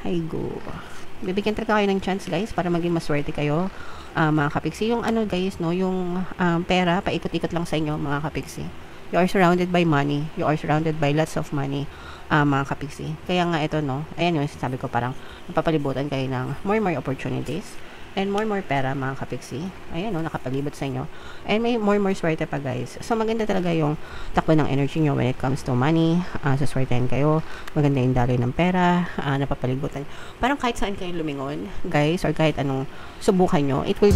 Hi go. Bibigyan talaga kayo ng chance guys para maging maswerte kayo, mga kapiksi. Yung ano guys, no, yung pera, paikot-ikot lang sa inyo mga kapiksi. You are surrounded by money. You are surrounded by lots of money, mga kapiksi. Kaya nga ito, no, ayan yung sabi ko, parang napapalibutan kayo ng more opportunities and more pera mga kapiksi. Ayan, no, nakapalibot sa inyo. And may more swerte pa guys. So maganda talaga yung takbo ng energy nyo when it comes to money. Saswertehan kayo. Maganda yung daloy ng pera. Napapalibutan. Parang kahit saan kayo lumingon guys, or kahit anong subukan nyo, it will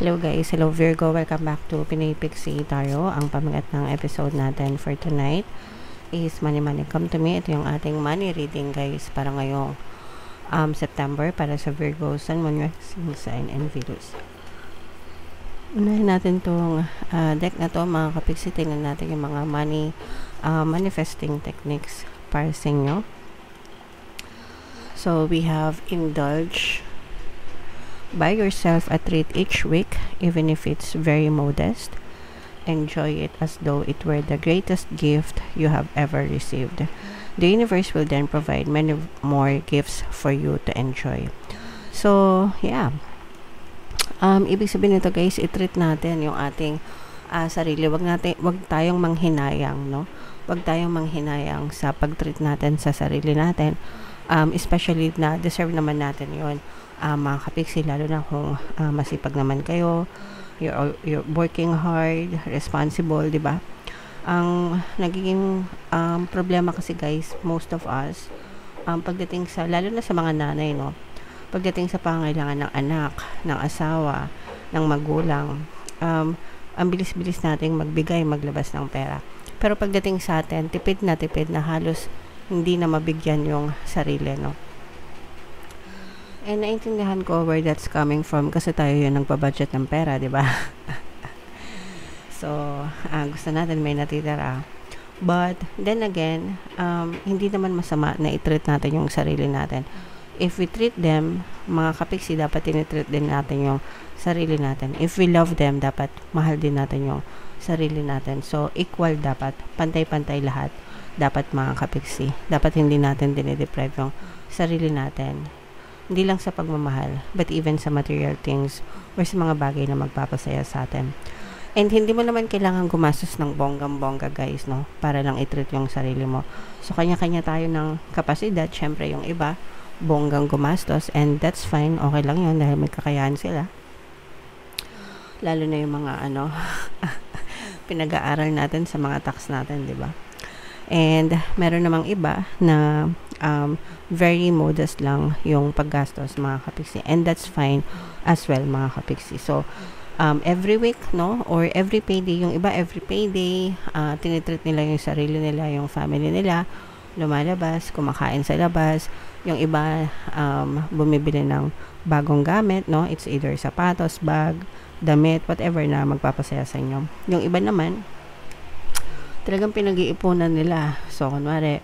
Hello guys, hello Virgo, welcome back to Pinoy Pixie Tarot. Ang pamagat ng episode natin for tonight is Money Come to Me. Ito yung ating money reading guys para ngayong September para sa Virgo, Sun, Moon, Rising Sign, and Venus. Unahin natin tong deck na to mga kapiksi. Tingnan natin yung mga money manifesting techniques para sa inyo. So we have indulge. Buy yourself a treat each week, even if it's very modest. Enjoy it as though it were the greatest gift you have ever received. The universe will then provide many more gifts for you to enjoy. So, yeah. Ibig sabihin nito guys, i-treat natin yung ating sarili. Wag tayong manghinayang, no? Wag tayong manghinayang sa pag-treat natin sa sarili natin. Especially na deserve naman natin yon, mga kapiksi, lalo na kung masipag naman kayo, you're working hard, responsible, di ba? Ang nagiging problema kasi guys, most of us, pagdating sa, lalo na sa mga nanay, no, pagdating sa pangailangan ng anak, ng asawa, ng magulang, ang bilis-bilis nating magbigay, maglabas ng pera. Pero pagdating sa atin, tipid na halos hindi na mabigyan yung sarili, no? And naintindihan ko where that's coming from kasi tayo yun nagpa-budget ng pera, di ba? So, gusto natin may natitira. But, then again, hindi naman masama na i-treat natin yung sarili natin. If we treat them, mga kapiksi, dapat tinitreat din natin yung sarili natin. If we love them, dapat mahal din natin yung sarili natin. So, equal dapat, pantay-pantay lahat. Dapat mga kapiksi. Dapat hindi natin dinideprive yung sarili natin. Hindi lang sa pagmamahal, but even sa material things or sa mga bagay na magpapasaya sa atin. And hindi mo naman kailangan gumastos ng bonggang-bongga guys, no? Para lang i-treat yung sarili mo. So, kanya-kanya tayo ng kapasidad. Syempre, yung iba, bonggang gumastos, and that's fine. Okay lang yun dahil may kakayahan sila. Lalo na yung mga, pinag-aaral natin sa mga tax natin, di ba? And meron namang iba na very modest lang yung paggastos mga kapiksi, and that's fine as well mga kapiksi. So every week, no, or every payday, yung iba every payday, tinitreat nila yung sarili nila, yung family nila, lumalabas, kumakain sa labas. Yung iba bumibili ng bagong gamit, no, it's either sapatos, bag, damit, whatever na magpapasaya sa inyo. Yung iba naman talagang pinag-iipunan nila. So, kunwari,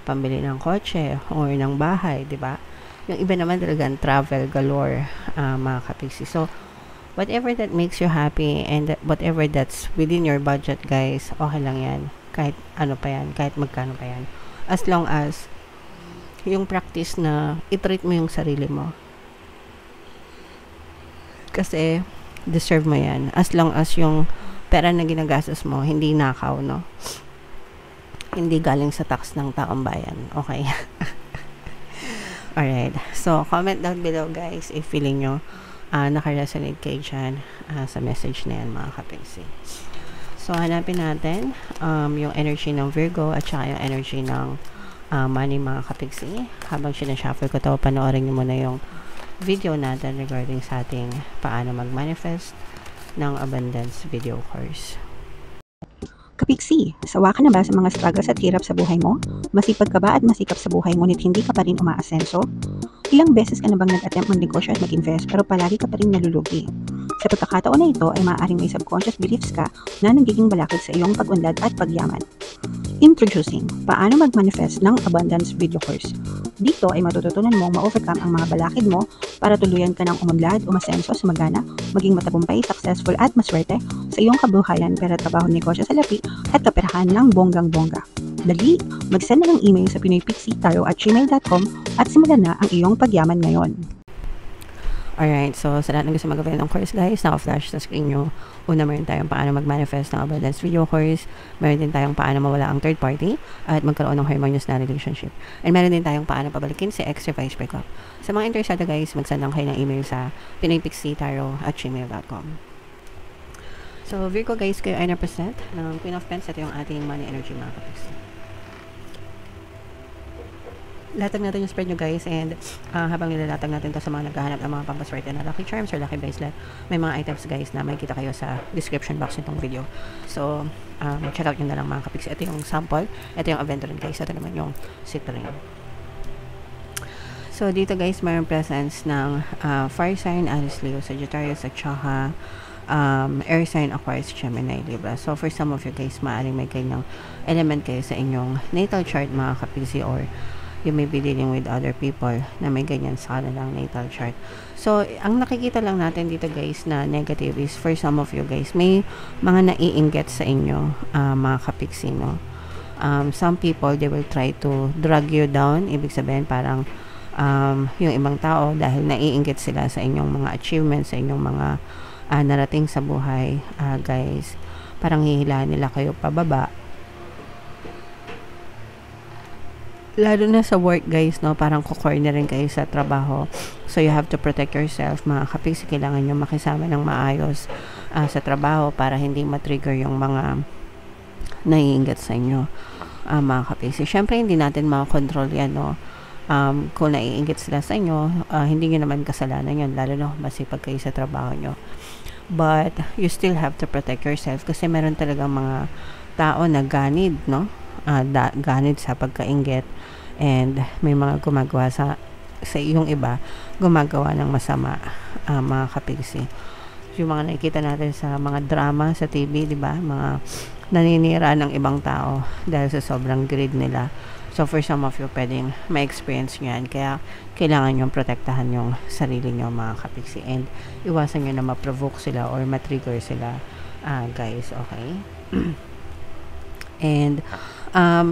pambili ng kotse or ng bahay, di ba? Yung iba naman talagang travel galore, mga kapiksi. So, whatever that makes you happy and whatever that's within your budget, guys, okay lang yan. Kahit ano pa yan, kahit magkano pa yan. As long as yung practice na i-treat mo yung sarili mo. Kasi, deserve mo yan. As long as yung pera na ginagastos mo, hindi nakaw, no? Hindi galing sa tax ng taong bayan. Okay? Alright. So, comment down below, guys, if feeling nyo naka-resonate kayo dyan sa message na yan, mga kapiksi. So, hanapin natin yung energy ng Virgo at saka yung energy ng money, mga kapiksi. Habang sinashuffle ko to, panoorin nyo muna yung video natin regarding sa ating paano mag-manifest ng abundance video course. Kapiksi, sawa ka na ba sa mga struggles at hirap sa buhay mo? Masipag ka ba at masikap sa buhay ngunit hindi ka pa rin umaasenso? Ilang beses ka na bang nag-attempt mag-negosyo at mag-invest pero palagi ka pa rin nalulugi? Sa pagkakataon na ito ay maaaring may subconscious beliefs ka na nagiging balakid sa iyong pag-unlad at pagyaman. Introducing, paano mag-manifest ng abundance video course. Dito ay matututunan mong ma-overcome ang mga balakid mo para tuluyan ka ng umunlad, umasenso, sumagana, maging matagumpay, successful at maswerte sa iyong kabuhayan, pera, trabaho, negosyo, salapi at kaperahan ng bonggang-bongga. Dali, mag-send na ng email sa pinoypixie@gmail.com at simulan na ang iyong pagyaman ngayon. Alright, so sa lahat ng gusto mag-avail ng course guys, naka-flash sa screen nyo. Una, meron tayong paano mag-manifest ng abundance video course. Meron din tayong paano mawala ang third party at magkaroon ng harmonious na relationship. And meron din tayong paano pabalikin si ex or vice breakup. Sa mga interesado guys, mag-send lang kayo ng email sa pinoypixie@gmail.com. So Virgo guys, kayo ay represent ng Queen of Pens. Ito yung ating money energy mga kapixie. Latag natin yung spread nyo guys, and habang nilalatag natin to sa mga naghahanap ng mga pampaswerte na lucky charms or lucky bracelet, may mga items guys na makikita kayo sa description box nitong video. So check out nyo na lang mga kapixie. Ito yung sample, ito yung aventurine guys, ito naman yung citrine. So dito guys, mayroong presence ng fire sign, Aries, Leo, Sagittarius at saka air sign, Aquarius, Gemini, Libra. So for some of you guys, maaaring may kanyang element kayo sa inyong natal chart mga kapixie, or you may be dealing with other people na may ganyan sa kanilang natal chart. So, ang nakikita lang natin dito guys na negative is for some of you guys, may mga naiinggit sa inyo, mga kapixie, no? Some people, they will try to drag you down. Ibig sabihin parang yung ibang tao, dahil naiinggit sila sa inyong mga achievements, sa inyong mga narating sa buhay, guys, parang hihilahan nila kayo pababa. Lalo na sa work guys, no, parang kukorner rin kayo sa trabaho. So you have to protect yourself mga kapixie. Kailangan nyo makisama ng maayos sa trabaho para hindi matrigger yung mga naiinggit sa inyo, mga kapixie. Syempre hindi natin makakontrol yan, no. Kung naiinggit sila sa inyo, hindi nyo naman kasalanan yun, lalo na masipag kayo sa trabaho nyo. But you still have to protect yourself kasi meron talagang mga tao na ganid, no, ganid sa pagkainggit, and may mga gumagawa sa iyong iba, gumagawa ng masama, mga kapixie. Yung mga nakikita natin sa mga drama sa TV, di ba? Mga naninira ng ibang tao dahil sa sobrang greed nila. So for some of you, pwedeng ma-experience nyo yan. Kaya kailangan nyo protektahan yung sarili nyo mga kapixie, and iwasan nyo na ma-provoke sila or ma-trigger sila, guys, okay? And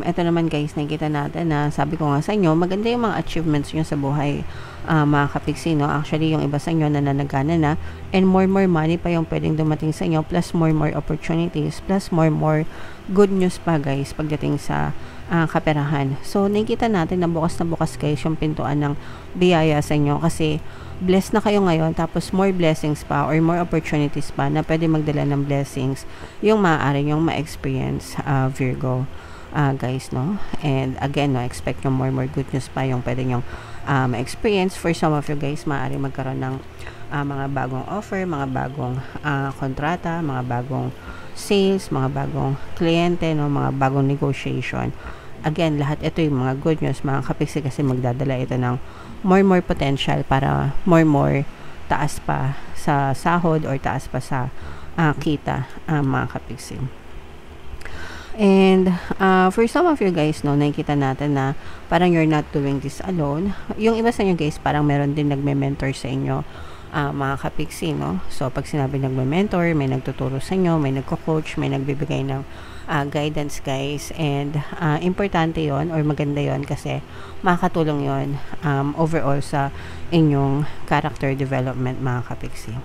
ito naman guys, nakikita natin na sabi ko nga sa inyo, maganda yung mga achievements nyo sa buhay, mga kapixie, no? Actually, yung iba sa inyo nananagana na, and more money pa yung pwedeng dumating sa inyo, plus more opportunities, plus more good news pa guys pagdating sa kaperahan. So nakikita natin na bukas guys yung pintuan ng biyaya sa inyo, kasi blessed na kayo ngayon, tapos more blessings pa or more opportunities pa na pwede magdala ng blessings yung maaari yung ma-experience, Virgo, guys, no? And again, no, expect yung more good news pa yung pwede yung ma-experience. For some of you guys, maaari magkaroon ng mga bagong offer, mga bagong kontrata, mga bagong sales, mga bagong kliyente, no, mga bagong negotiation. Again, lahat ito yung mga good news mga kapixie, kasi magdadala ito ng more potential para more taas pa sa sahod or taas pa sa kita, mga kapixie. And for some of you guys, no, nakikita natin na parang you're not doing this alone. Yung iba sa inyo guys, parang meron din nagme-mentor sa inyo, mga kapixie, no? So pag sinabi nagme-mentor, may nagtuturo sa inyo, may nagko-coach, may nagbibigay ng guidance guys, and importante yon or maganda yon kasi makakatulong yon overall sa inyong character development mga kapixie.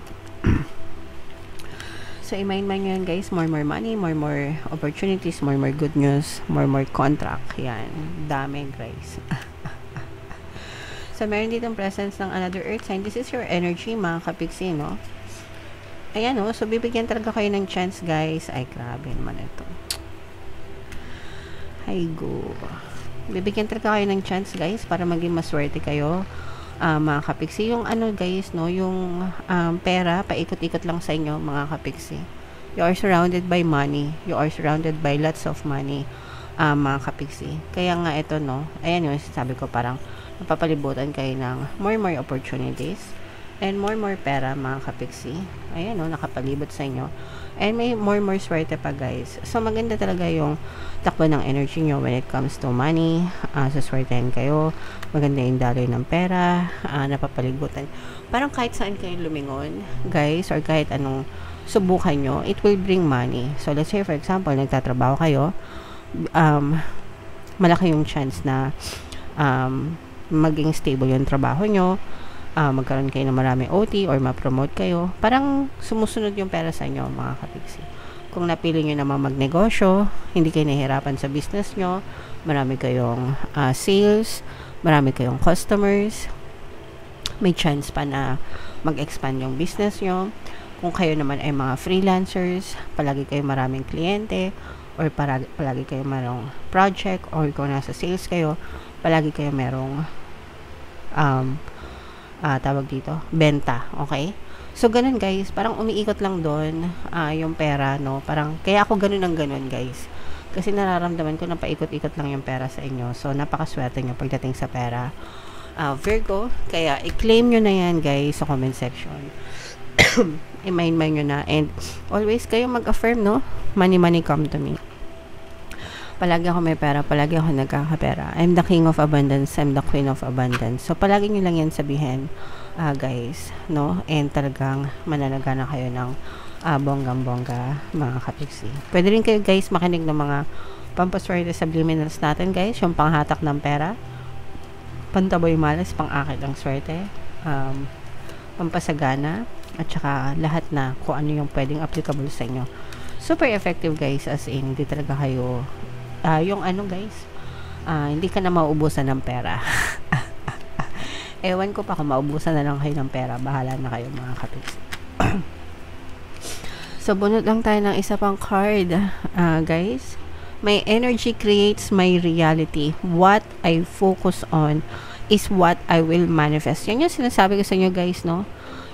So i-mind nyo yan guys, more money, more opportunities, more good news, more contract, yan, dami guys. So meron ditong presence ng another earth sign. This is your energy mga kapixie, no? Ayan, no, so bibigyan talaga kayo ng chance guys. Ay grabe naman ito. Ay go. Bibigyan talaga kayo ng chance guys para maging maswerte kayo, mga kapixie. Yung ano guys, no, yung pera, paikot-ikot lang sa inyo mga kapixie. You are surrounded by money. You are surrounded by lots of money, mga kapixie. Kaya nga ito, no, ayan yung sabi ko, parang napapalibutan kayo ng more opportunities and more pera mga kapixie. Ayan, no, nakapalibot sa inyo. And may more swerte pa, guys. So, maganda talaga yung takbo ng energy nyo when it comes to money. Saswertehan kayo. Maganda yung daloy ng pera. Napapaligutan. Parang kahit saan kayo lumingon, guys, or kahit anong subukan nyo, it will bring money. So, let's say, for example, nagtatrabaho kayo, malaki yung chance na maging stable yung trabaho nyo, magkaroon kayo ng maraming OT or ma-promote kayo. Parang sumusunod yung pera sa inyo, mga kapiksi. Kung napili nyo naman magnegosyo, hindi kayo nahihirapan sa business nyo, marami kayong sales, marami kayong customers, may chance pa na mag-expand yung business nyo. Kung kayo naman ay mga freelancers, palagi kayo maraming kliyente, or palagi kayo merong project, or kung nasa sales kayo, palagi kayo merong tawag dito, benta, okay? So, ganun, guys, parang umiikot lang doon yung pera, no? Parang, kaya ako ganun ang ganun, guys. Kasi nararamdaman ko na paikot-ikot lang yung pera sa inyo. So, napakaswerte nyo pagdating sa pera. Virgo, kaya i-claim nyo na yan, guys, sa comment section. I-mind nyo na. And, always kayo mag-affirm, no? Money, money come to me. Palagi ako may pera, palagi ako nagkakapera. I'm the king of abundance, I'm the queen of abundance. So, palagi nyo lang yan sabihin, guys, no? And talagang mananaga na kayo ng bonggang-bongga, mga kapiksi. Pwede rin kayo, guys, makinig ng mga pampaswerte subliminals natin, guys. Yung panghatak ng pera, pantaboy malas, pang-akit ng swerte, pampasagana, at saka lahat na kung ano yung pwedeng applicable sa inyo. Super effective, guys, as in, hindi talaga kayo yung ano, guys, hindi ka na mauubusan ng pera. Ewan ko pa kung maubusan na lang kayo ng pera, bahala na kayo, mga kapits. So, bunot lang tayo ng isa pang card, guys. My energy creates my reality. What I focus on is what I will manifest. Yan yung sinasabi ko sa inyo, guys, no?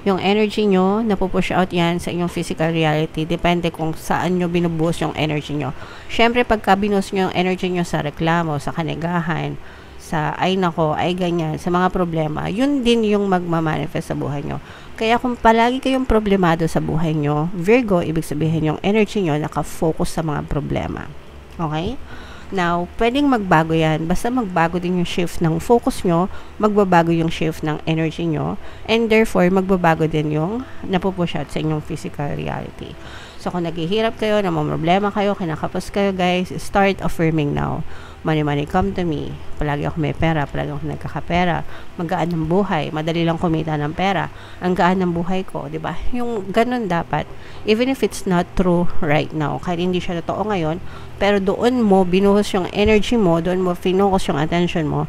Yung energy nyo, napupush out yan sa inyong physical reality. Depende kung saan nyo binubuhos yung energy nyo. Siyempre, pagka binuhos nyo yung energy nyo sa reklamo, sa kanigahan, sa ay nako, ay ganyan, sa mga problema, yun din yung magmamanifest sa buhay nyo. Kaya kung palagi kayong problemado sa buhay nyo, Virgo, ibig sabihin yung energy nyo nakafocus sa mga problema. Okay? Now, pwedeng magbago yan. Basta magbago din yung shift ng focus nyo, magbabago yung shift ng energy nyo, and therefore, magbabago din yung napupush out sa inyong physical reality. So, kung naghihirap kayo, namamroblema kayo, kinakapos kayo, guys, start affirming now. Money, money, come to me. Palagi ako may pera, palagi ako nagkakapera. Magaan ng buhay, madali lang kumita ng pera. Ang gaan ng buhay ko, di ba? Yung ganun dapat, even if it's not true right now, kahit hindi siya totoo ngayon, pero doon mo, binuhos yung energy mo, doon mo, finocus yung attention mo,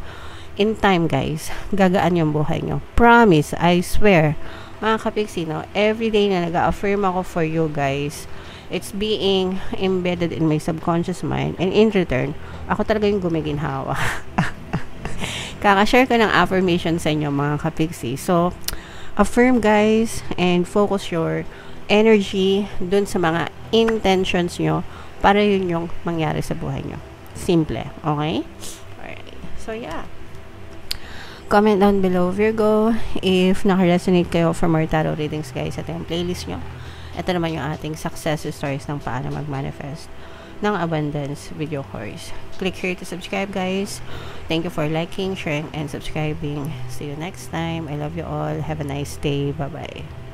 in time, guys, gagaan yung buhay nyo. Promise, I swear, mga kapiksi, no, everyday na nag-affirm ako for you, guys, it's being embedded in my subconscious mind, and in return, ako talaga yung gumiginhawa. Kakashare ko ng affirmation sa inyo, mga kapiksi. So, affirm, guys, and focus your energy dun sa mga intentions nyo para yun yung mangyari sa buhay nyo. Simple, okay? Alright. So, yeah. Comment down below, Virgo, if naka-resonate kayo for more tarot readings, guys, ito yung playlist nyo. Ito naman yung ating success stories ng paano mag-manifest ng abundance video course. Click here to subscribe, guys. Thank you for liking, sharing, and subscribing. See you next time. I love you all. Have a nice day. Bye-bye.